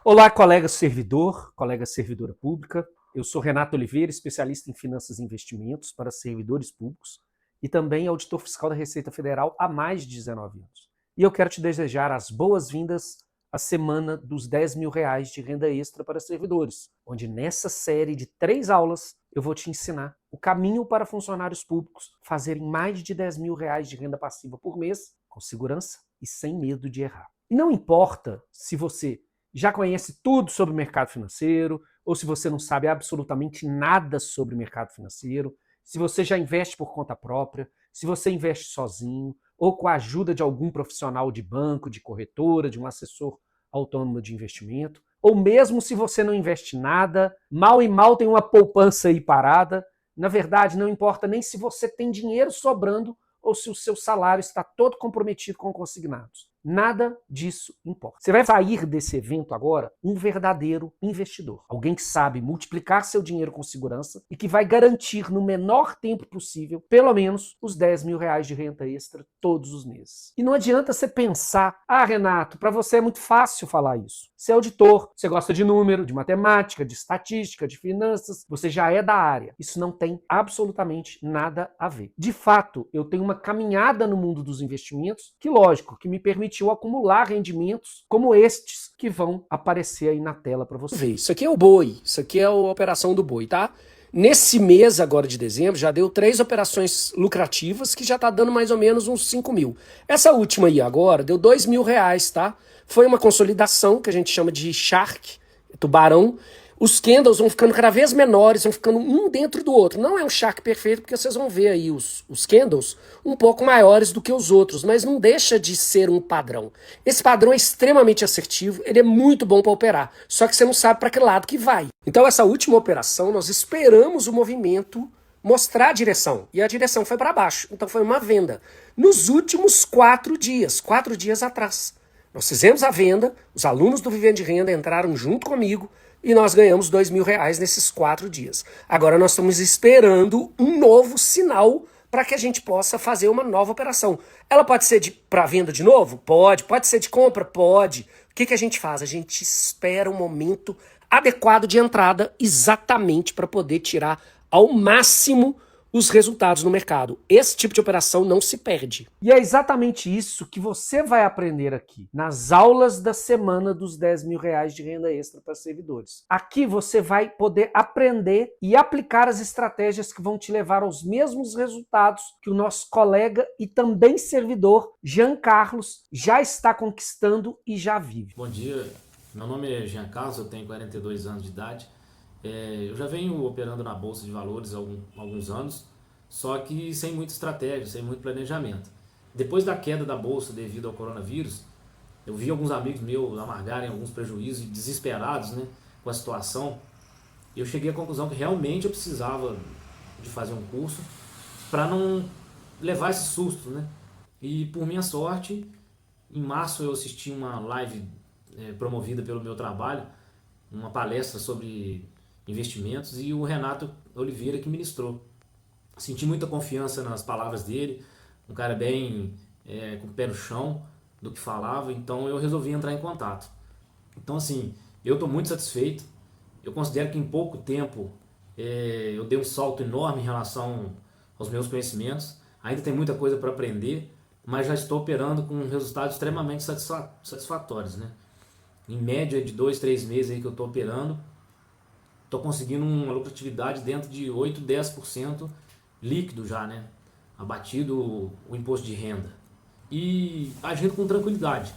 Olá, colega servidor, colega servidora pública. Eu sou Renato Oliveira, especialista em finanças e investimentos para servidores públicos e também auditor fiscal da Receita Federal há mais de 19 anos. E eu quero te desejar as boas-vindas à semana dos R$ 10.000 de renda extra para servidores, onde nessa série de 3 aulas eu vou te ensinar o caminho para funcionários públicos fazerem mais de R$ 10.000 de renda passiva por mês, com segurança e sem medo de errar. E não importa se você já conhece tudo sobre o mercado financeiro, ou se você não sabe absolutamente nada sobre o mercado financeiro, se você já investe por conta própria, se você investe sozinho, ou com a ajuda de algum profissional de banco, de corretora, de um assessor autônomo de investimento, ou mesmo se você não investe nada, mal e mal tem uma poupança aí parada. Na verdade, não importa nem se você tem dinheiro sobrando ou se o seu salário está todo comprometido com consignados. Nada disso importa. Você vai sair desse evento agora um verdadeiro investidor. Alguém que sabe multiplicar seu dinheiro com segurança e que vai garantir no menor tempo possível, pelo menos, os R$ 10.000 de renda extra todos os meses. E não adianta você pensar, Renato, para você é muito fácil falar isso. Você é auditor, você gosta de número, de matemática, de estatística, de finanças, você já é da área. Isso não tem absolutamente nada a ver. De fato, eu tenho uma caminhada no mundo dos investimentos que, lógico, que me permitiu acumular rendimentos como estes que vão aparecer aí na tela para você. Isso aqui é o boi, isso aqui é a operação do boi, tá? Nesse mês agora de dezembro já deu 3 operações lucrativas que já tá dando mais ou menos uns 5 mil. Essa última aí agora deu R$ 2.000, tá? Foi uma consolidação que a gente chama de Shark, tubarão. Os candles vão ficando cada vez menores, vão ficando um dentro do outro. Não é um Shark perfeito, porque vocês vão ver aí os candles um pouco maiores do que os outros, mas não deixa de ser um padrão. Esse padrão é extremamente assertivo, ele é muito bom para operar, só que você não sabe para que lado que vai. Então essa última operação, nós esperamos o movimento mostrar a direção, e a direção foi para baixo, então foi uma venda. Nos últimos 4 dias atrás. Nós fizemos a venda, os alunos do Vivendo de Renda entraram junto comigo, e nós ganhamos R$ 2.000 nesses 4 dias. Agora nós estamos esperando um novo sinal para que a gente possa fazer uma nova operação. Ela pode ser para venda de novo? Pode. Pode ser de compra? Pode. O que a gente faz? A gente espera o momento adequado de entrada exatamente para poder tirar ao máximo os resultados no mercado. Esse tipo de operação não se perde. E é exatamente isso que você vai aprender aqui, nas aulas da semana dos R$ 10.000 de renda extra para servidores. Aqui você vai poder aprender e aplicar as estratégias que vão te levar aos mesmos resultados que o nosso colega e também servidor, Jean Carlos, já está conquistando e já vive. Bom dia, meu nome é Jean Carlos, eu tenho 42 anos de idade. Eu já venho operando na Bolsa de Valores há alguns anos, só que sem muita estratégia, sem muito planejamento. Depois da queda da Bolsa devido ao coronavírus, eu vi alguns amigos meus amargarem alguns prejuízos e desesperados, né, com a situação. Eu cheguei à conclusão que realmente eu precisava de fazer um curso para não levar esse susto, né? E por minha sorte, em março eu assisti uma live promovida pelo meu trabalho, uma palestra sobre investimentos, e o Renato Oliveira que ministrou. Senti muita confiança nas palavras dele, um cara bem com o pé no chão do que falava, então eu resolvi entrar em contato. Então assim, eu estou muito satisfeito, eu considero que em pouco tempo eu dei um salto enorme em relação aos meus conhecimentos, ainda tem muita coisa para aprender, mas já estou operando com resultados extremamente satisfatórios, né? Em média de 2, 3 meses aí que eu estou operando, estou conseguindo uma lucratividade dentro de 8, 10% líquido já, né? Abatido o imposto de renda. E agindo com tranquilidade.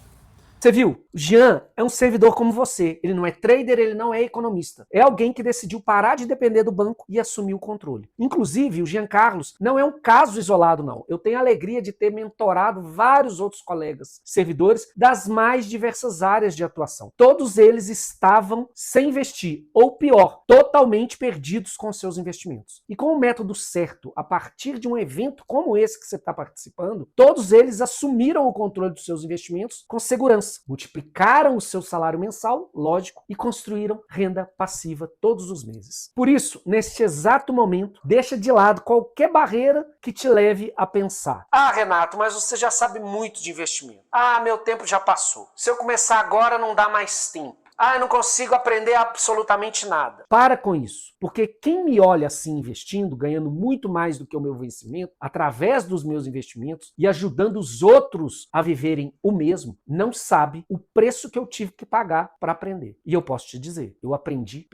Você viu? Jean é um servidor como você. Ele não é trader, ele não é economista. É alguém que decidiu parar de depender do banco e assumir o controle. Inclusive, o Jean Carlos não é um caso isolado, não. Eu tenho a alegria de ter mentorado vários outros colegas servidores das mais diversas áreas de atuação. Todos eles estavam sem investir, ou pior, totalmente perdidos com seus investimentos. E com o método certo, a partir de um evento como esse que você está participando, todos eles assumiram o controle dos seus investimentos com segurança. Multiplicaram o seu salário mensal, lógico, e construíram renda passiva todos os meses. Por isso, neste exato momento, deixa de lado qualquer barreira que te leve a pensar: Renato, mas você já sabe muito de investimento. Meu tempo já passou. Se eu começar agora, não dá mais tempo. Ah, eu não consigo aprender absolutamente nada. Para com isso, porque quem me olha assim investindo, ganhando muito mais do que o meu vencimento, através dos meus investimentos e ajudando os outros a viverem o mesmo, não sabe o preço que eu tive que pagar para aprender. E eu posso te dizer, eu aprendi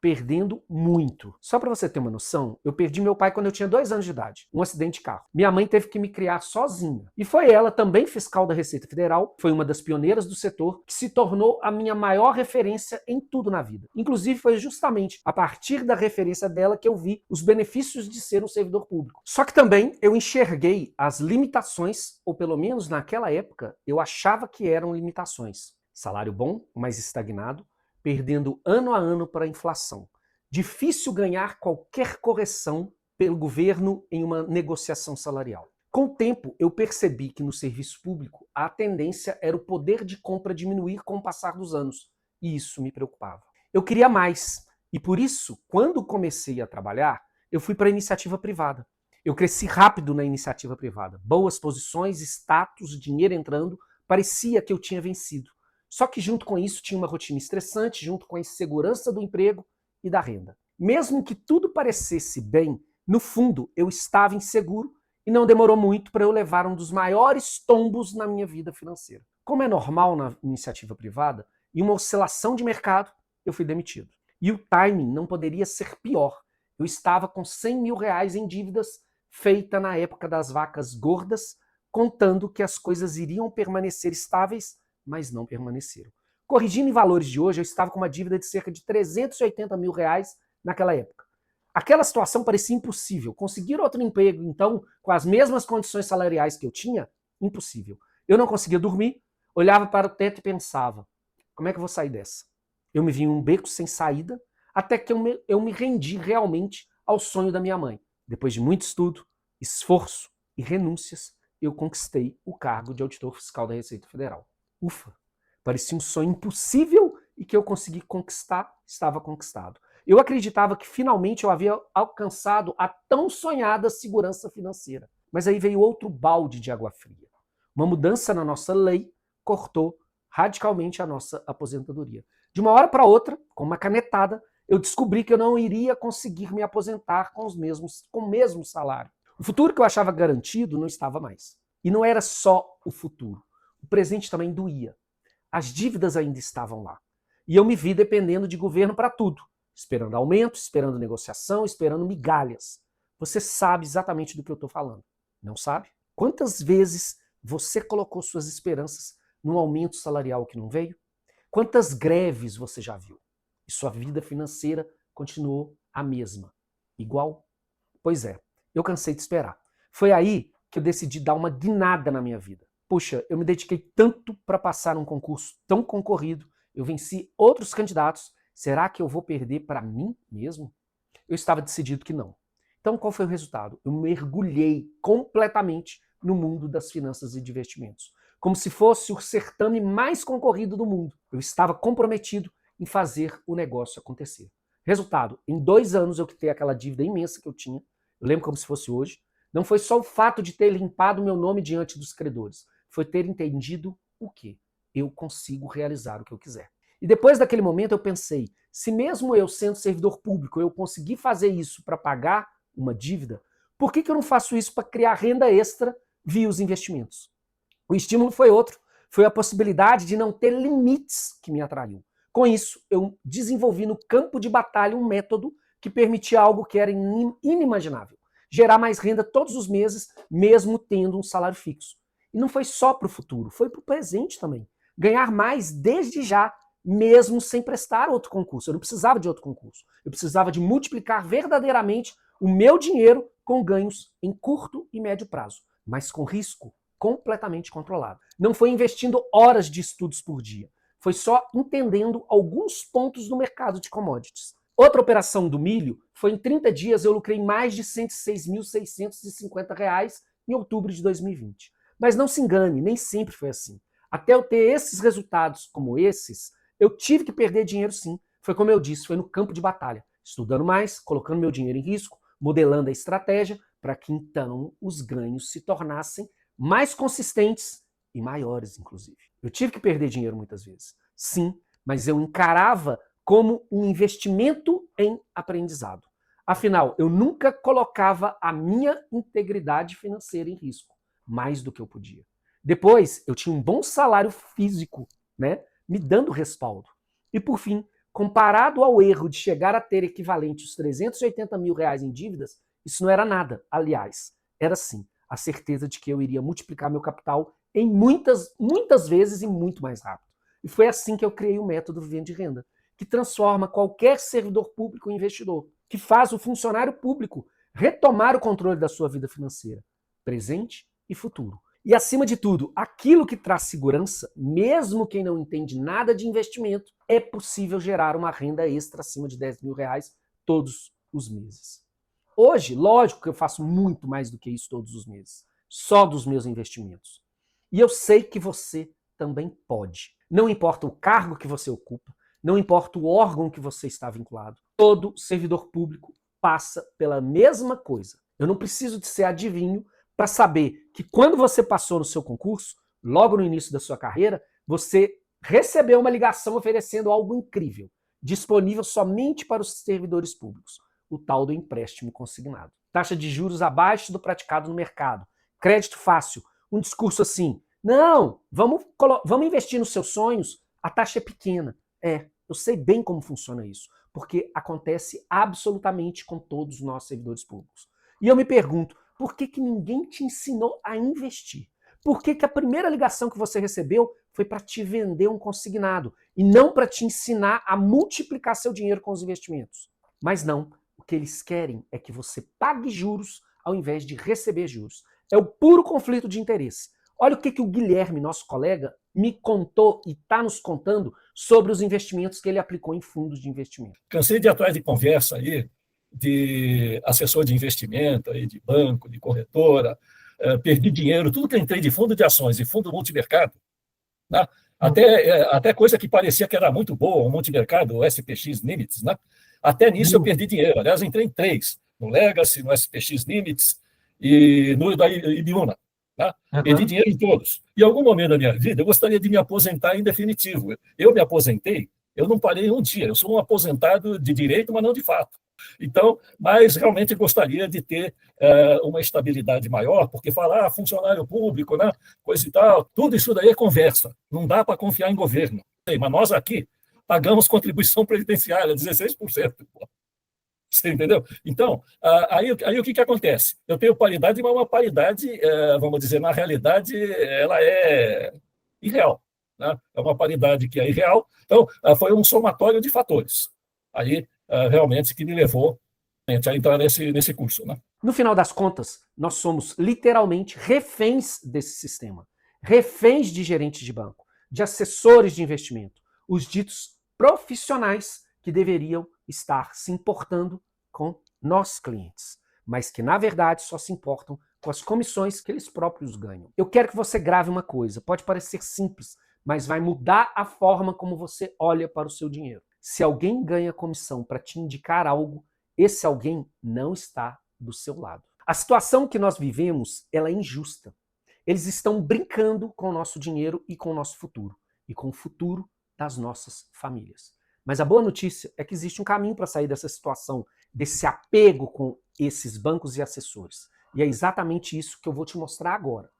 perdendo muito. Só para você ter uma noção, eu perdi meu pai quando eu tinha 2 anos de idade, um acidente de carro. Minha mãe teve que me criar sozinha. E foi ela, também fiscal da Receita Federal, foi uma das pioneiras do setor, que se tornou a minha maior referência em tudo na vida. Inclusive, foi justamente a partir da referência dela que eu vi os benefícios de ser um servidor público. Só que também eu enxerguei as limitações, ou pelo menos naquela época, eu achava que eram limitações. Salário bom, mas estagnado, perdendo ano a ano para a inflação. Difícil ganhar qualquer correção pelo governo em uma negociação salarial. Com o tempo, eu percebi que no serviço público a tendência era o poder de compra diminuir com o passar dos anos, e isso me preocupava. Eu queria mais, e por isso, quando comecei a trabalhar, eu fui para a iniciativa privada. Eu cresci rápido na iniciativa privada. Boas posições, status, dinheiro entrando, parecia que eu tinha vencido. Só que junto com isso tinha uma rotina estressante, junto com a insegurança do emprego e da renda. Mesmo que tudo parecesse bem, no fundo eu estava inseguro e não demorou muito para eu levar um dos maiores tombos na minha vida financeira. Como é normal na iniciativa privada, em uma oscilação de mercado, eu fui demitido. E o timing não poderia ser pior. Eu estava com 100 mil reais em dívidas feita na época das vacas gordas, contando que as coisas iriam permanecer estáveis, mas não permaneceram. Corrigindo em valores de hoje, eu estava com uma dívida de cerca de 380 mil reais naquela época. Aquela situação parecia impossível. Conseguir outro emprego, então, com as mesmas condições salariais que eu tinha, impossível. Eu não conseguia dormir, olhava para o teto e pensava, como é que eu vou sair dessa? Eu me vi em um beco sem saída, até que eu me rendi realmente ao sonho da minha mãe. Depois de muito estudo, esforço e renúncias, eu conquistei o cargo de auditor fiscal da Receita Federal. Ufa! Parecia um sonho impossível e que eu consegui conquistar, estava conquistado. Eu acreditava que finalmente eu havia alcançado a tão sonhada segurança financeira. Mas aí veio outro balde de água fria. Uma mudança na nossa lei cortou radicalmente a nossa aposentadoria. De uma hora para outra, com uma canetada, eu descobri que eu não iria conseguir me aposentar com o mesmo salário. O futuro que eu achava garantido não estava mais. E não era só o futuro. O presente também doía. As dívidas ainda estavam lá. E eu me vi dependendo de governo para tudo. Esperando aumento, esperando negociação, esperando migalhas. Você sabe exatamente do que eu estou falando. Não sabe? Quantas vezes você colocou suas esperanças num aumento salarial que não veio? Quantas greves você já viu? E sua vida financeira continuou a mesma. Igual? Pois é, eu cansei de esperar. Foi aí que eu decidi dar uma guinada na minha vida. Puxa, eu me dediquei tanto para passar um concurso tão concorrido, eu venci outros candidatos, será que eu vou perder para mim mesmo? Eu estava decidido que não. Então qual foi o resultado? Eu mergulhei completamente no mundo das finanças e de investimentos, como se fosse o certame mais concorrido do mundo. Eu estava comprometido em fazer o negócio acontecer. Resultado, em 2 anos eu quitei aquela dívida imensa que eu tinha, eu lembro como se fosse hoje. Não foi só o fato de ter limpado meu nome diante dos credores, foi ter entendido o quê? Eu consigo realizar o que eu quiser. E depois daquele momento eu pensei, se mesmo eu sendo servidor público eu conseguir fazer isso para pagar uma dívida, por que eu não faço isso para criar renda extra via os investimentos? O estímulo foi outro, foi a possibilidade de não ter limites que me atraiu. Com isso, eu desenvolvi no campo de batalha um método que permitia algo que era inimaginável. Gerar mais renda todos os meses, mesmo tendo um salário fixo. E não foi só para o futuro, foi para o presente também. Ganhar mais desde já, mesmo sem prestar outro concurso. Eu não precisava de outro concurso. Eu precisava de multiplicar verdadeiramente o meu dinheiro com ganhos em curto e médio prazo, mas com risco completamente controlado. Não foi investindo horas de estudos por dia. Foi só entendendo alguns pontos do mercado de commodities. Outra operação do milho foi em 30 dias eu lucrei mais de R$ 106.650 em outubro de 2020. Mas não se engane, nem sempre foi assim. Até eu ter esses resultados como esses, eu tive que perder dinheiro sim. Foi como eu disse, foi no campo de batalha. Estudando mais, colocando meu dinheiro em risco, modelando a estratégia para que então os ganhos se tornassem mais consistentes e maiores, inclusive. Eu tive que perder dinheiro muitas vezes. Sim, mas eu encarava como um investimento em aprendizado. Afinal, eu nunca colocava a minha integridade financeira em risco, mais do que eu podia. Depois, eu tinha um bom salário físico, né, me dando respaldo. E por fim, comparado ao erro de chegar a ter equivalente os 380 mil reais em dívidas, isso não era nada. Aliás, era sim a certeza de que eu iria multiplicar meu capital em muitas vezes e muito mais rápido. E foi assim que eu criei o método Vivendo de Renda, que transforma qualquer servidor público em investidor, que faz o funcionário público retomar o controle da sua vida financeira, presente e futuro. E, acima de tudo, aquilo que traz segurança, mesmo quem não entende nada de investimento, é possível gerar uma renda extra acima de 10 mil reais todos os meses. Hoje, lógico que eu faço muito mais do que isso todos os meses, só dos meus investimentos. E eu sei que você também pode. Não importa o cargo que você ocupa, não importa o órgão que você está vinculado, todo servidor público passa pela mesma coisa. Eu não preciso de ser adivinho para saber que quando você passou no seu concurso, logo no início da sua carreira, você recebeu uma ligação oferecendo algo incrível, disponível somente para os servidores públicos, o tal do empréstimo consignado. Taxa de juros abaixo do praticado no mercado, crédito fácil, um discurso assim, não, vamos investir nos seus sonhos, a taxa é pequena. Eu sei bem como funciona isso, porque acontece absolutamente com todos nós servidores públicos. E eu me pergunto, por que ninguém te ensinou a investir? Por que a primeira ligação que você recebeu foi para te vender um consignado e não para te ensinar a multiplicar seu dinheiro com os investimentos? Mas não, o que eles querem é que você pague juros ao invés de receber juros. É o puro conflito de interesse. Olha o que o Guilherme, nosso colega, me contou e está nos contando sobre os investimentos que ele aplicou em fundos de investimento. Cansei de ir atrás de conversa aí, de assessor de investimento, aí, de banco, de corretora, perdi dinheiro, tudo que eu entrei de fundo de ações e fundo multimercado, né? Até coisa que parecia que era muito boa, o multimercado, o SPX Limits, né? Até nisso eu perdi dinheiro. Aliás, entrei em 3, no Legacy, no SPX Limits e no da Ibiúna. Tá? Perdi dinheiro em todos. Em algum momento da minha vida, eu gostaria de me aposentar em definitivo. Eu me aposentei, eu não parei um dia. Eu sou um aposentado de direito, mas não de fato. Então, mas realmente gostaria de ter uma estabilidade maior, porque falar funcionário público, né, coisa e tal, tudo isso daí é conversa. Não dá para confiar em governo. Mas nós aqui pagamos contribuição previdenciária, 16%. Você entendeu? Então, aí o que acontece? Eu tenho paridade, mas uma paridade, vamos dizer, na realidade, ela é irreal. Né? É uma paridade que é irreal. Então, foi um somatório de fatores. Aí, realmente, que me levou a entrar nesse curso. Né? No final das contas, nós somos literalmente reféns desse sistema. Reféns de gerentes de banco, de assessores de investimento, os ditos profissionais que deveriam estar se importando com nós clientes, mas que na verdade só se importam com as comissões que eles próprios ganham. Eu quero que você grave uma coisa, pode parecer simples, mas vai mudar a forma como você olha para o seu dinheiro. Se alguém ganha comissão para te indicar algo, esse alguém não está do seu lado. A situação que nós vivemos, ela é injusta. Eles estão brincando com o nosso dinheiro e com o nosso futuro, e com o futuro das nossas famílias. Mas a boa notícia é que existe um caminho para sair dessa situação, desse apego com esses bancos e assessores. E é exatamente isso que eu vou te mostrar agora.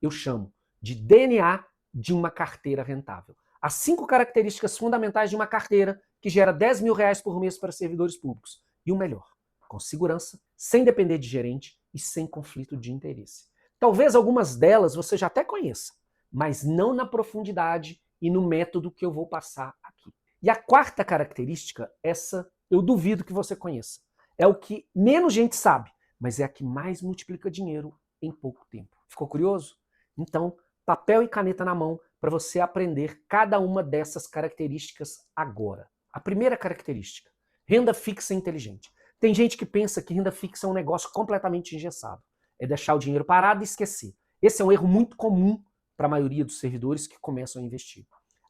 Eu chamo de DNA de uma carteira rentável. As 5 características fundamentais de uma carteira que gera 10 mil reais por mês para servidores públicos. E o melhor, com segurança, sem depender de gerente e sem conflito de interesse. Talvez algumas delas você já até conheça, mas não na profundidade e no método que eu vou passar aqui. E a 4ª característica, essa eu duvido que você conheça. É o que menos gente sabe, mas é a que mais multiplica dinheiro em pouco tempo. Ficou curioso? Então, papel e caneta na mão para você aprender cada uma dessas características agora. A primeira característica, renda fixa inteligente. Tem gente que pensa que renda fixa é um negócio completamente engessado. É deixar o dinheiro parado e esquecer. Esse é um erro muito comum para a maioria dos servidores que começam a investir.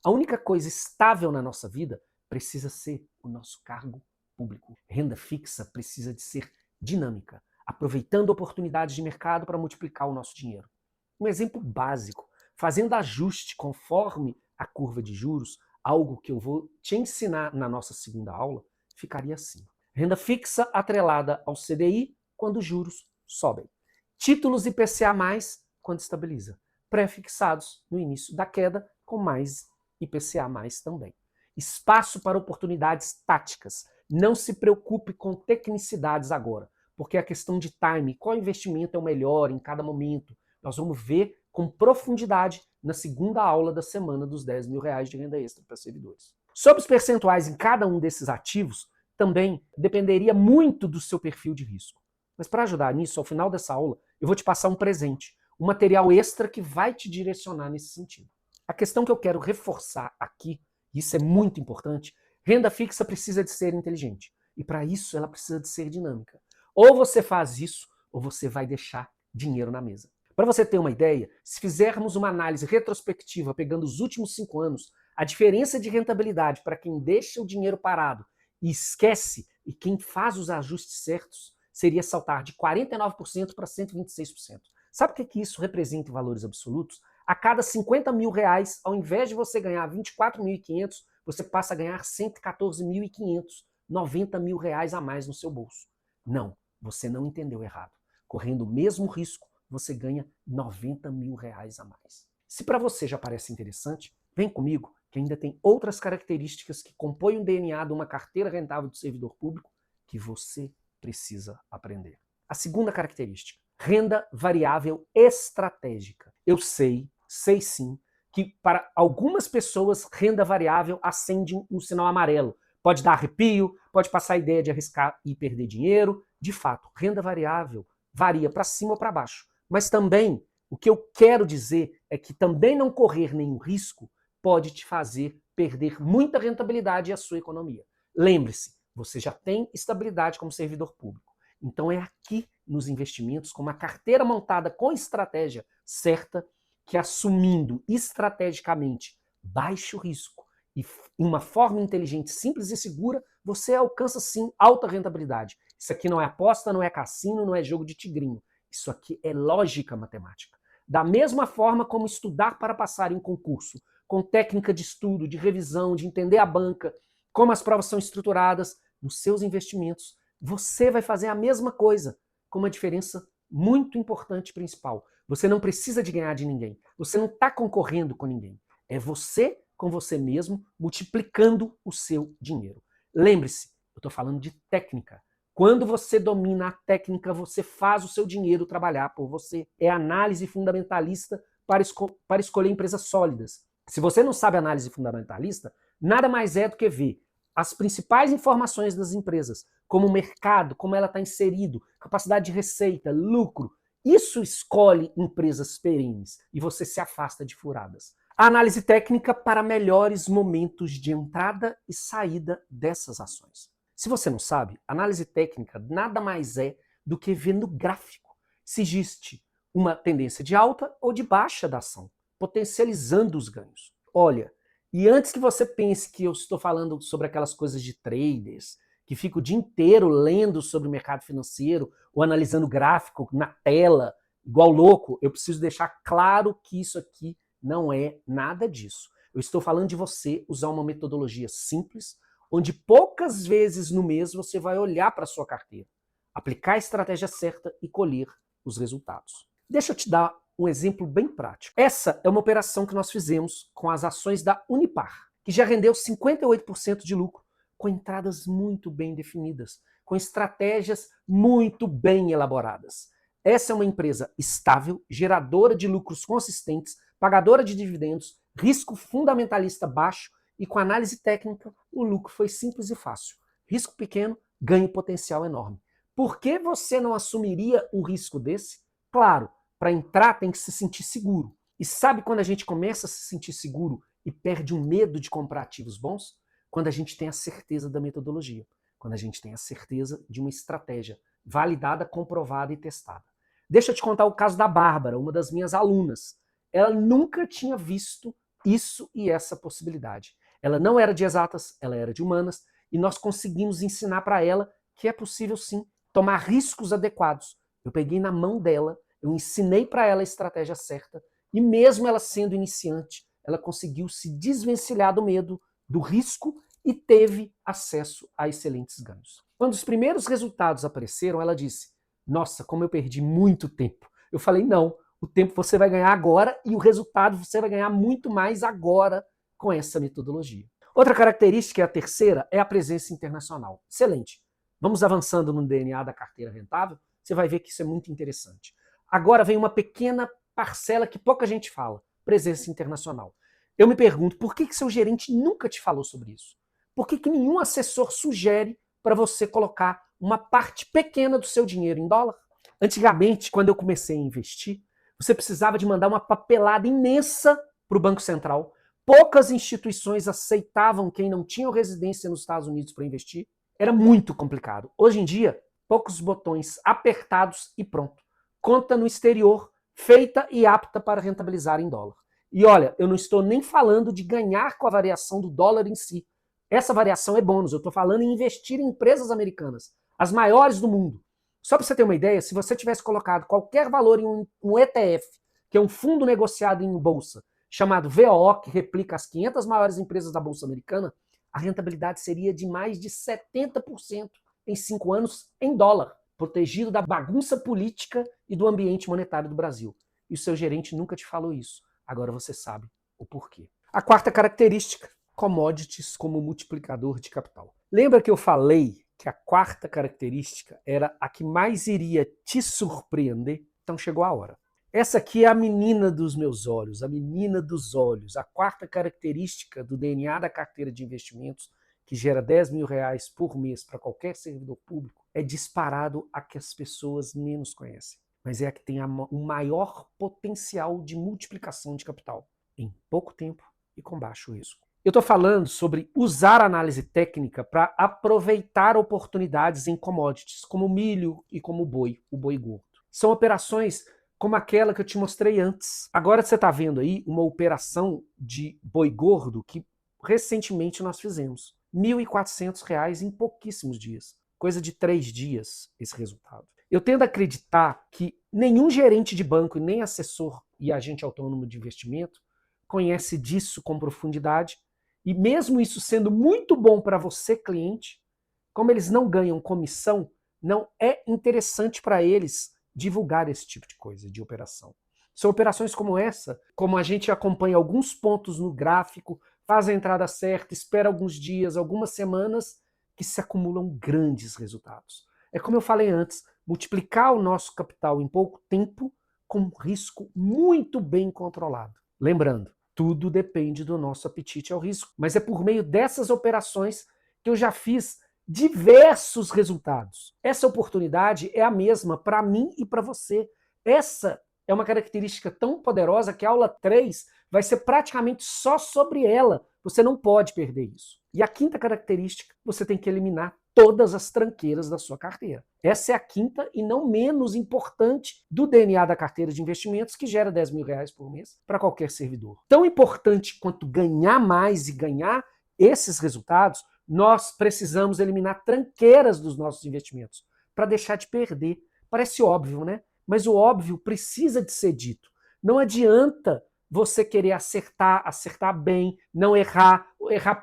A única coisa estável na nossa vida precisa ser o nosso cargo público. Renda fixa precisa de ser dinâmica, aproveitando oportunidades de mercado para multiplicar o nosso dinheiro. Um exemplo básico, fazendo ajuste conforme a curva de juros, algo que eu vou te ensinar na nossa segunda aula, ficaria assim. Renda fixa atrelada ao CDI quando os juros sobem. Títulos IPCA+, quando estabiliza. Pré-fixados no início da queda, com mais IPCA+, também. Espaço para oportunidades táticas. Não se preocupe com tecnicidades agora, porque a questão de time, qual investimento é o melhor em cada momento, nós vamos ver com profundidade na segunda aula da semana dos R$10.000 de renda extra para servidores. Sobre os percentuais em cada um desses ativos, também dependeria muito do seu perfil de risco. Mas para ajudar nisso, ao final dessa aula, eu vou te passar um presente, um material extra que vai te direcionar nesse sentido. A questão que eu quero reforçar aqui, e isso é muito importante, renda fixa precisa de ser inteligente. E para isso ela precisa de ser dinâmica. Ou você faz isso, ou você vai deixar dinheiro na mesa. Para você ter uma ideia, se fizermos uma análise retrospectiva pegando os últimos 5 anos, a diferença de rentabilidade para quem deixa o dinheiro parado e esquece, e quem faz os ajustes certos, seria saltar de 49% para 126%. Sabe o que isso representa em valores absolutos? A cada R$50.000, ao invés de você ganhar 24.500, você passa a ganhar 114.500, R$90.000 a mais no seu bolso. Não, você não entendeu errado. Correndo o mesmo risco, você ganha R$90.000 a mais. Se para você já parece interessante, vem comigo, que ainda tem outras características que compõem o DNA de uma carteira rentável do servidor público que você precisa aprender. A segunda característica, renda variável estratégica. Eu sei sim, que para algumas pessoas renda variável acende um sinal amarelo. Pode dar arrepio, pode passar a ideia de arriscar e perder dinheiro. De fato, renda variável varia para cima ou para baixo. Mas também, o que eu quero dizer é que também não correr nenhum risco pode te fazer perder muita rentabilidade e a sua economia. Lembre-se, você já tem estabilidade como servidor público. Então é aqui nos investimentos, com uma carteira montada com estratégia certa, que assumindo estrategicamente baixo risco e uma forma inteligente, simples e segura, você alcança sim alta rentabilidade. Isso aqui não é aposta, não é cassino, não é jogo de tigrinho. Isso aqui é lógica matemática. Da mesma forma como estudar para passar em concurso, com técnica de estudo, de revisão, de entender a banca, como as provas são estruturadas, nos seus investimentos, você vai fazer a mesma coisa, com uma diferença muito importante principal. Você não precisa de ganhar de ninguém. Você não está concorrendo com ninguém. É você com você mesmo, multiplicando o seu dinheiro. Lembre-se, eu estou falando de técnica. Quando você domina a técnica, você faz o seu dinheiro trabalhar por você. É análise fundamentalista para escolher empresas sólidas. Se você não sabe análise fundamentalista, nada mais é do que ver as principais informações das empresas, como o mercado, como ela está inserido, capacidade de receita, lucro. Isso escolhe empresas perenes e você se afasta de furadas. A análise técnica para melhores momentos de entrada e saída dessas ações. Se você não sabe, análise técnica nada mais é do que ver no gráfico se existe uma tendência de alta ou de baixa da ação, potencializando os ganhos. Olha, e antes que você pense que eu estou falando sobre aquelas coisas de traders, que fica o dia inteiro lendo sobre o mercado financeiro ou analisando gráfico na tela, igual louco, eu preciso deixar claro que isso aqui não é nada disso. Eu estou falando de você usar uma metodologia simples, onde poucas vezes no mês você vai olhar para a sua carteira, aplicar a estratégia certa e colher os resultados. Deixa eu te dar um exemplo bem prático. Essa é uma operação que nós fizemos com as ações da Unipar, que já rendeu 58% de lucro, com entradas muito bem definidas, com estratégias muito bem elaboradas. Essa é uma empresa estável, geradora de lucros consistentes, pagadora de dividendos, risco fundamentalista baixo e com análise técnica o lucro foi simples e fácil. Risco pequeno, ganho potencial enorme. Por que você não assumiria um risco desse? Claro, para entrar tem que se sentir seguro. E sabe quando a gente começa a se sentir seguro e perde o medo de comprar ativos bons? Quando a gente tem a certeza da metodologia, quando a gente tem a certeza de uma estratégia validada, comprovada e testada. Deixa eu te contar o caso da Bárbara, uma das minhas alunas. Ela nunca tinha visto isso e essa possibilidade. Ela não era de exatas, ela era de humanas, e nós conseguimos ensinar para ela que é possível sim tomar riscos adequados. Eu peguei na mão dela, eu ensinei para ela a estratégia certa, e mesmo ela sendo iniciante, ela conseguiu se desvencilhar do medo do risco e teve acesso a excelentes ganhos. Quando os primeiros resultados apareceram, ela disse: nossa, como eu perdi muito tempo. Eu falei: não, o tempo você vai ganhar agora e o resultado você vai ganhar muito mais agora com essa metodologia. Outra característica, a terceira, é a presença internacional. Excelente. Vamos avançando no DNA da carteira rentável, você vai ver que isso é muito interessante. Agora vem uma pequena parcela que pouca gente fala, presença internacional. Eu me pergunto, por que seu gerente nunca te falou sobre isso? Por que nenhum assessor sugere para você colocar uma parte pequena do seu dinheiro em dólar? Antigamente, quando eu comecei a investir, você precisava de mandar uma papelada imensa para o Banco Central. Poucas instituições aceitavam quem não tinha residência nos Estados Unidos para investir. Era muito complicado. Hoje em dia, poucos botões apertados e pronto. Conta no exterior, feita e apta para rentabilizar em dólar. E olha, eu não estou nem falando de ganhar com a variação do dólar em si. Essa variação é bônus. Eu estou falando em investir em empresas americanas, as maiores do mundo. Só para você ter uma ideia, se você tivesse colocado qualquer valor em um ETF, que é um fundo negociado em bolsa, chamado VOO, que replica as 500 maiores empresas da bolsa americana, a rentabilidade seria de mais de 70% em 5 anos em dólar, protegido da bagunça política e do ambiente monetário do Brasil. E o seu gerente nunca te falou isso. Agora você sabe o porquê. A quarta característica, commodities como multiplicador de capital. Lembra que eu falei que a quarta característica era a que mais iria te surpreender? Então chegou a hora. Essa aqui é a menina dos meus olhos, a menina dos olhos. A quarta característica do DNA da carteira de investimentos, que gera R$10.000 por mês para qualquer servidor público, é disparado a que as pessoas menos conhecem. Mas é a que tem o maior potencial de multiplicação de capital em pouco tempo e com baixo risco. Eu estou falando sobre usar a análise técnica para aproveitar oportunidades em commodities, como o milho e como o boi gordo. São operações como aquela que eu te mostrei antes. Agora você está vendo aí uma operação de boi gordo que recentemente nós fizemos. R$1.400 em pouquíssimos dias. Coisa de 3 dias esse resultado. Eu tendo a acreditar que nenhum gerente de banco, nem assessor e agente autônomo de investimento conhece disso com profundidade. E mesmo isso sendo muito bom para você, cliente, como eles não ganham comissão, não é interessante para eles divulgar esse tipo de coisa, de operação. São operações como essa, como a gente acompanha alguns pontos no gráfico, faz a entrada certa, espera alguns dias, algumas semanas, que se acumulam grandes resultados. É como eu falei antes, multiplicar o nosso capital em pouco tempo com risco muito bem controlado. Lembrando, tudo depende do nosso apetite ao risco, mas é por meio dessas operações que eu já fiz diversos resultados. Essa oportunidade é a mesma para mim e para você. Essa é uma característica tão poderosa que a aula 3 vai ser praticamente só sobre ela. Você não pode perder isso. E a quinta característica, você tem que eliminar todas as tranqueiras da sua carteira. Essa é a quinta e não menos importante do DNA da carteira de investimentos, que gera R$10.000 por mês para qualquer servidor. Tão importante quanto ganhar mais e ganhar esses resultados, nós precisamos eliminar tranqueiras dos nossos investimentos para deixar de perder. Parece óbvio, né? Mas o óbvio precisa de ser dito. Não adianta você querer acertar bem, não errar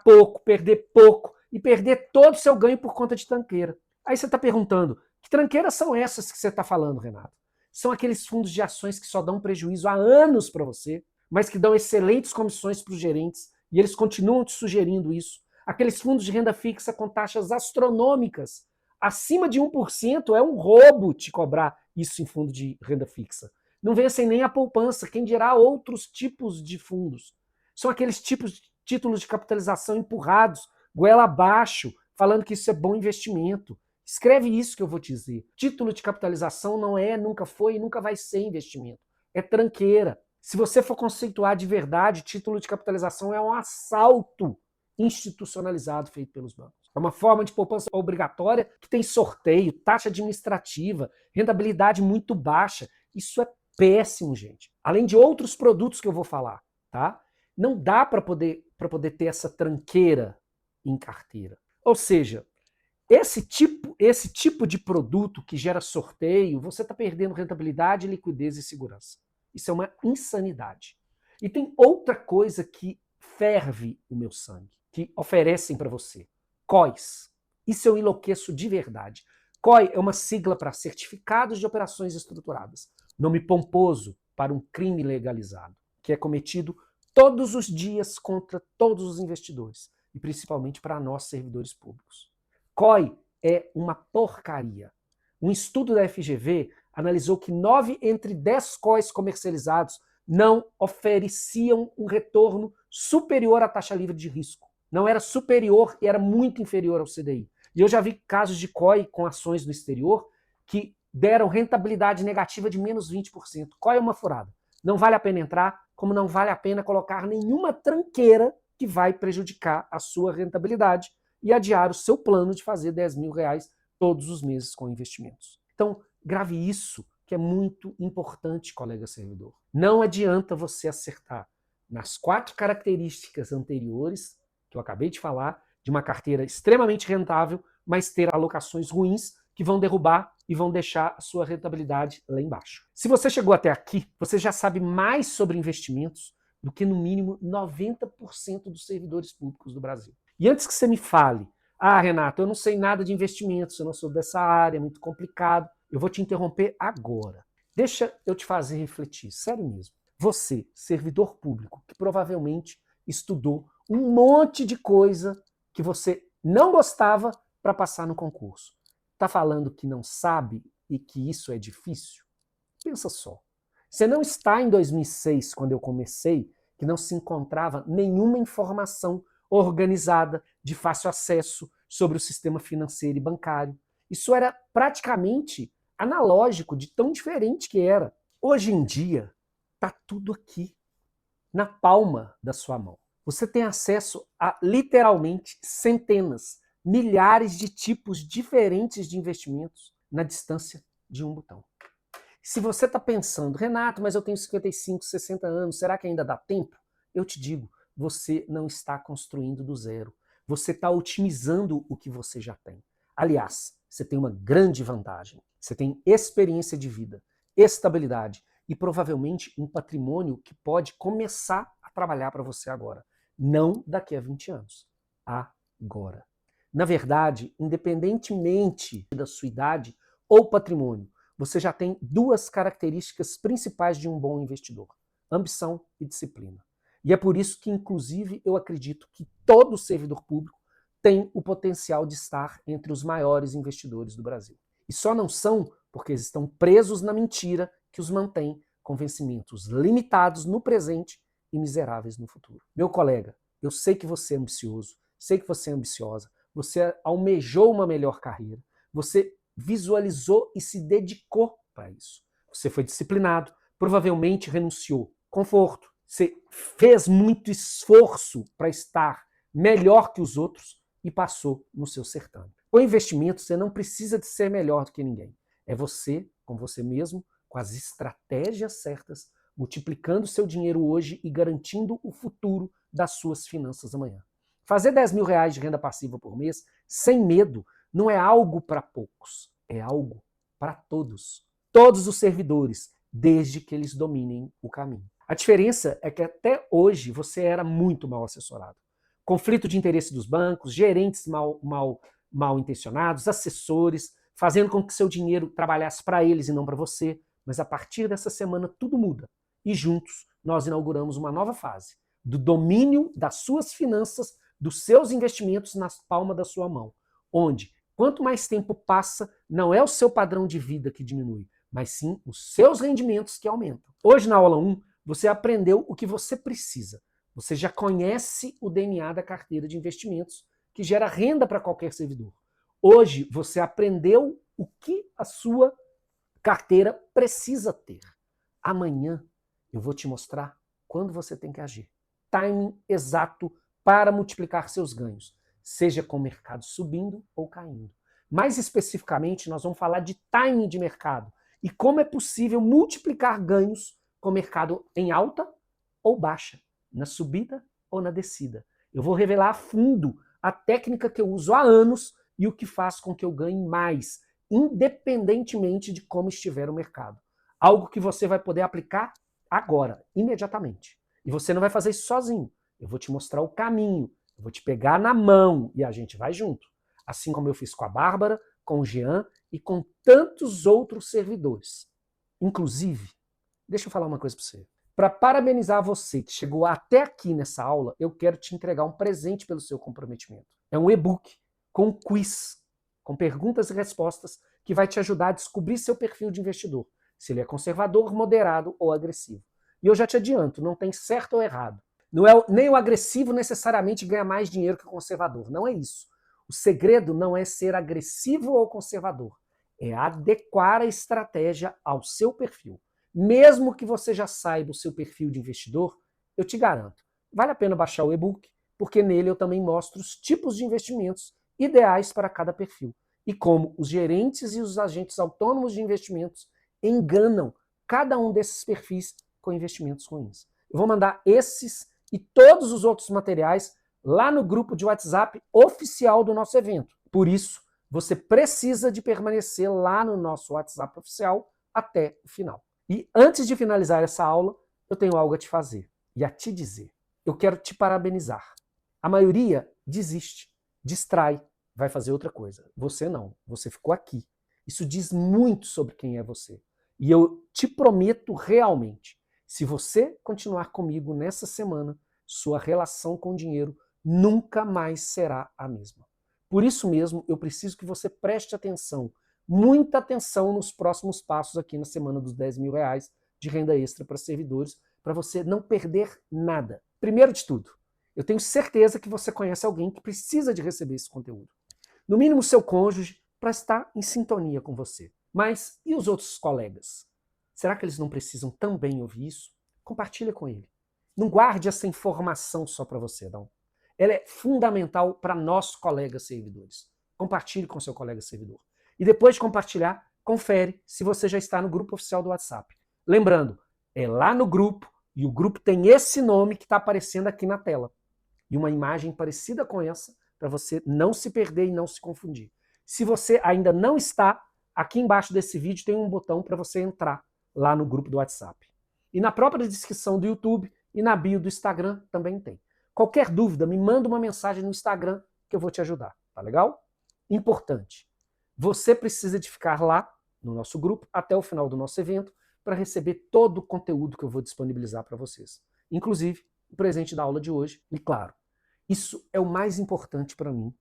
pouco, perder pouco e perder todo o seu ganho por conta de tranqueira. Aí você está perguntando, que tranqueiras são essas que você está falando, Renato? São aqueles fundos de ações que só dão prejuízo há anos para você, mas que dão excelentes comissões para os gerentes e eles continuam te sugerindo isso. Aqueles fundos de renda fixa com taxas astronômicas. Acima de 1% é um roubo te cobrar isso em fundo de renda fixa. Não vencem nem a poupança, quem dirá outros tipos de fundos. São aqueles títulos de capitalização empurrados, goela abaixo, falando que isso é bom investimento. Escreve isso que eu vou te dizer. Título de capitalização não é, nunca foi e nunca vai ser investimento. É tranqueira. Se você for conceituar de verdade, título de capitalização é um assalto institucionalizado feito pelos bancos. É uma forma de poupança obrigatória que tem sorteio, taxa administrativa, rentabilidade muito baixa. Isso é péssimo, gente. Além de outros produtos que eu vou falar, tá? Não dá para poder ter essa tranqueira em carteira. Ou seja, esse tipo de produto que gera sorteio, você está perdendo rentabilidade, liquidez e segurança. Isso é uma insanidade. E tem outra coisa que ferve o meu sangue. que oferecem para você. COIs. Isso eu enlouqueço de verdade. COI é uma sigla para Certificados de Operações Estruturadas. Nome pomposo para um crime legalizado, que é cometido todos os dias contra todos os investidores, e principalmente para nós, servidores públicos. COI é uma porcaria. Um estudo da FGV analisou que 9 entre 10 COIs comercializados não ofereciam um retorno superior à taxa livre de risco. Não era superior e era muito inferior ao CDI. E eu já vi casos de COI com ações no exterior que deram rentabilidade negativa de menos 20%. COI é uma furada. Não vale a pena entrar, como não vale a pena colocar nenhuma tranqueira que vai prejudicar a sua rentabilidade e adiar o seu plano de fazer R$10.000 todos os meses com investimentos. Então, grave isso, que é muito importante, colega servidor. Não adianta você acertar nas 4 características anteriores, que eu acabei de falar, de uma carteira extremamente rentável, mas ter alocações ruins que vão derrubar e vão deixar a sua rentabilidade lá embaixo. Se você chegou até aqui, você já sabe mais sobre investimentos do que, no mínimo, 90% dos servidores públicos do Brasil. E antes que você me fale, Renato, eu não sei nada de investimentos, eu não sou dessa área, é muito complicado, eu vou te interromper agora. Deixa eu te fazer refletir, sério mesmo. Você, servidor público, que provavelmente estudou um monte de coisa que você não gostava para passar no concurso. Está falando que não sabe e que isso é difícil? Pensa só. Você não está em 2006, quando eu comecei, que não se encontrava nenhuma informação organizada, de fácil acesso sobre o sistema financeiro e bancário. Isso era praticamente analógico, de tão diferente que era. Hoje em dia, está tudo aqui, na palma da sua mão. Você tem acesso a, literalmente, centenas, milhares de tipos diferentes de investimentos na distância de um botão. Se você está pensando, Renato, mas eu tenho 55, 60 anos, será que ainda dá tempo? Eu te digo, você não está construindo do zero. Você está otimizando o que você já tem. Aliás, você tem uma grande vantagem. Você tem experiência de vida, estabilidade e provavelmente um patrimônio que pode começar a trabalhar para você agora. Não daqui a 20 anos. Agora. Na verdade, independentemente da sua idade ou patrimônio, você já tem 2 características principais de um bom investidor: ambição e disciplina. E é por isso que, inclusive, eu acredito que todo servidor público tem o potencial de estar entre os maiores investidores do Brasil. E só não são porque eles estão presos na mentira que os mantém com vencimentos limitados no presente e miseráveis no futuro. Meu colega, eu sei que você é ambicioso, sei que você é ambiciosa, você almejou uma melhor carreira, você visualizou e se dedicou para isso. Você foi disciplinado, provavelmente renunciou conforto, você fez muito esforço para estar melhor que os outros e passou no seu certame. Com investimento, você não precisa de ser melhor do que ninguém. É você, com você mesmo, com as estratégias certas, multiplicando seu dinheiro hoje e garantindo o futuro das suas finanças amanhã. Fazer R$10.000 de renda passiva por mês, sem medo, não é algo para poucos, é algo para todos. Todos os servidores, desde que eles dominem o caminho. A diferença é que até hoje você era muito mal assessorado. Conflito de interesse dos bancos, gerentes mal intencionados, assessores, fazendo com que seu dinheiro trabalhasse para eles e não para você. Mas a partir dessa semana tudo muda. E juntos nós inauguramos uma nova fase do domínio das suas finanças, dos seus investimentos nas palmas da sua mão. Onde, quanto mais tempo passa, não é o seu padrão de vida que diminui, mas sim os seus rendimentos que aumentam. Hoje na aula 1, você aprendeu o que você precisa. Você já conhece o DNA da carteira de investimentos, que gera renda para qualquer servidor. Hoje você aprendeu o que a sua carteira precisa ter. Amanhã eu vou te mostrar quando você tem que agir. Timing exato para multiplicar seus ganhos, seja com o mercado subindo ou caindo. Mais especificamente, nós vamos falar de timing de mercado e como é possível multiplicar ganhos com o mercado em alta ou baixa, na subida ou na descida. Eu vou revelar a fundo a técnica que eu uso há anos e o que faz com que eu ganhe mais, independentemente de como estiver o mercado. Algo que você vai poder aplicar agora, imediatamente. E você não vai fazer isso sozinho. Eu vou te mostrar o caminho, eu Eu vou te pegar na mão e a gente vai junto. Assim como eu fiz com a Bárbara, com o Jean e com tantos outros servidores. Inclusive, deixa eu falar uma coisa para você. Para parabenizar você que chegou até aqui nessa aula, eu quero te entregar um presente pelo seu comprometimento. É um e-book com um quiz, com perguntas e respostas que vai te ajudar a descobrir seu perfil de investidor. Se ele é conservador, moderado ou agressivo. E eu já te adianto, não tem certo ou errado. Não é nem o agressivo necessariamente ganha mais dinheiro que o conservador. Não é isso. O segredo não é ser agressivo ou conservador. É adequar a estratégia ao seu perfil. Mesmo que você já saiba o seu perfil de investidor, eu te garanto, vale a pena baixar o e-book, porque nele eu também mostro os tipos de investimentos ideais para cada perfil e como os gerentes e os agentes autônomos de investimentos enganam cada um desses perfis com investimentos ruins. Eu vou mandar esses e todos os outros materiais lá no grupo de WhatsApp oficial do nosso evento. Por isso, você precisa de permanecer lá no nosso WhatsApp oficial até o final. E antes de finalizar essa aula, eu tenho algo a te fazer e a te dizer. Eu quero te parabenizar. A maioria desiste, distrai, vai fazer outra coisa. Você não, você ficou aqui. Isso diz muito sobre quem é você. E eu te prometo realmente, se você continuar comigo nessa semana, sua relação com o dinheiro nunca mais será a mesma. Por isso mesmo, eu preciso que você preste atenção, muita atenção nos próximos passos aqui na semana dos R$10.000 de renda extra para servidores, para você não perder nada. Primeiro de tudo, eu tenho certeza que você conhece alguém que precisa de receber esse conteúdo. No mínimo seu cônjuge, para estar em sintonia com você. Mas e os outros colegas? Será que eles não precisam também ouvir isso? Compartilha com ele. Não guarde essa informação só para você, não. Ela é fundamental para nós colegas servidores. Compartilhe com seu colega servidor. E depois de compartilhar, confere se você já está no grupo oficial do WhatsApp. Lembrando, é lá no grupo e o grupo tem esse nome que está aparecendo aqui na tela. E uma imagem parecida com essa para você não se perder e não se confundir. Se você ainda não está, aqui embaixo desse vídeo tem um botão para você entrar lá no grupo do WhatsApp. E na própria descrição do YouTube e na bio do Instagram também tem. Qualquer dúvida, me manda uma mensagem no Instagram que eu vou te ajudar, tá legal? Importante, você precisa de ficar lá no nosso grupo até o final do nosso evento para receber todo o conteúdo que eu vou disponibilizar para vocês. Inclusive, o presente da aula de hoje. E claro, isso é o mais importante para mim.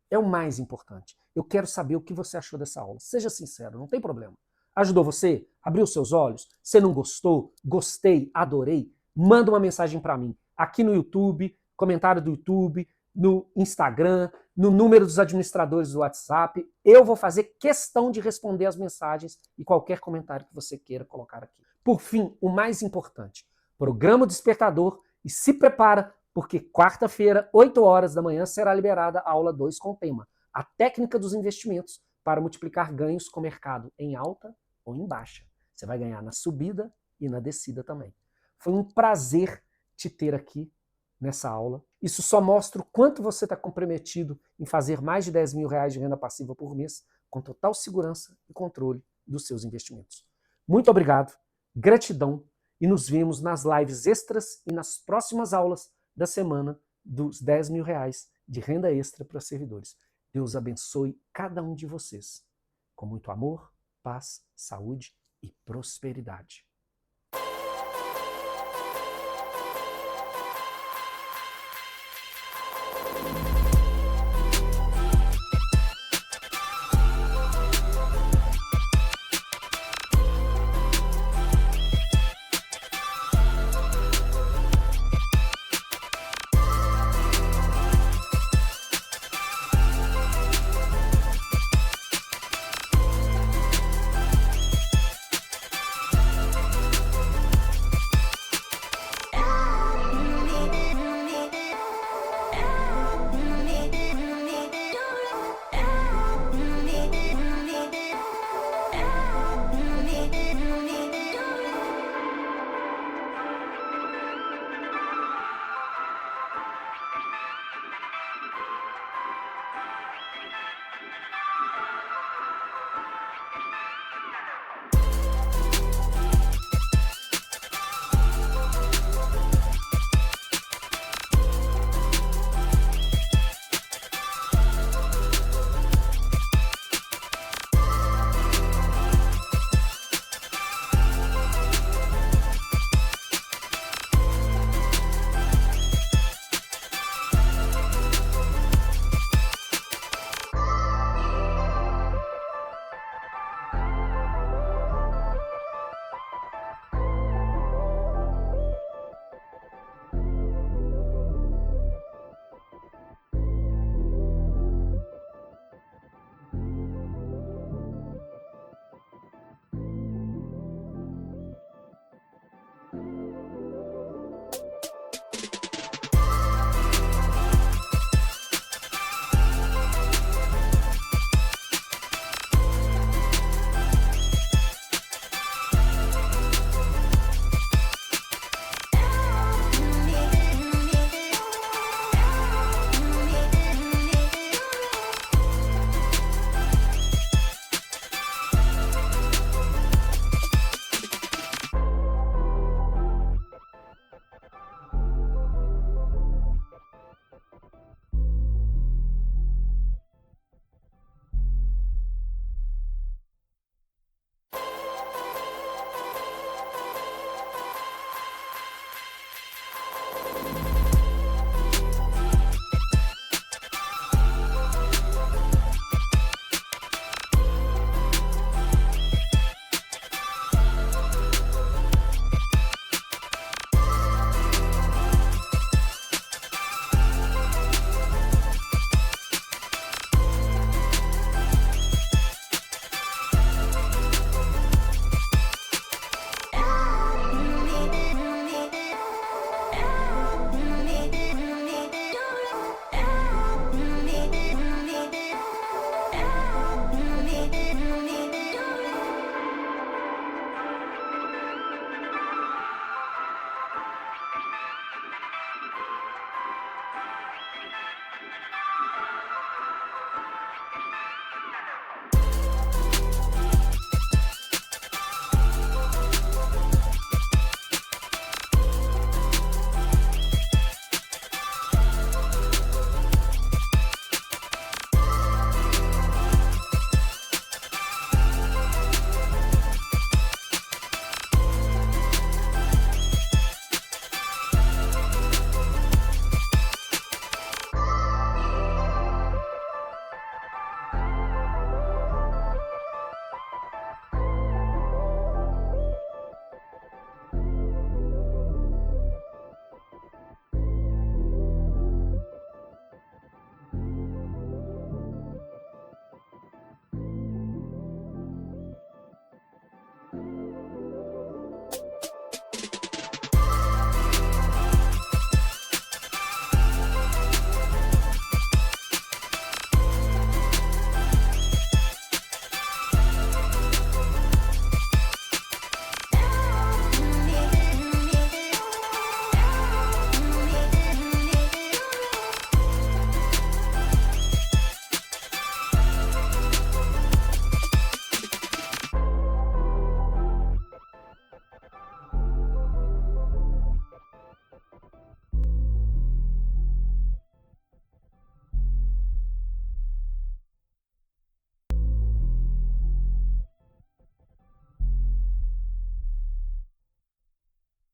É o mais importante. Eu quero saber o que você achou dessa aula. Seja sincero, não tem problema. Ajudou você? Abriu seus olhos? Você não gostou? Gostei, adorei? Manda uma mensagem para mim. Aqui no YouTube, comentário do YouTube, no Instagram, no número dos administradores do WhatsApp. Eu vou fazer questão de responder as mensagens e qualquer comentário que você queira colocar aqui. Por fim, o mais importante, programa o Despertador e se prepara, porque quarta-feira, 8 horas da manhã, será liberada a aula 2 com o tema A Técnica dos Investimentos para multiplicar ganhos com o mercado em alta ou em baixa. Você vai ganhar na subida e na descida também. Foi um prazer te ter aqui nessa aula. Isso só mostra o quanto você está comprometido em fazer mais de R$10.000 de renda passiva por mês, com total segurança e controle dos seus investimentos. Muito obrigado, gratidão, e nos vemos nas lives extras e nas próximas aulas da semana dos R$10.000 de renda extra para servidores. Deus abençoe cada um de vocês. Com muito amor, paz, saúde e prosperidade.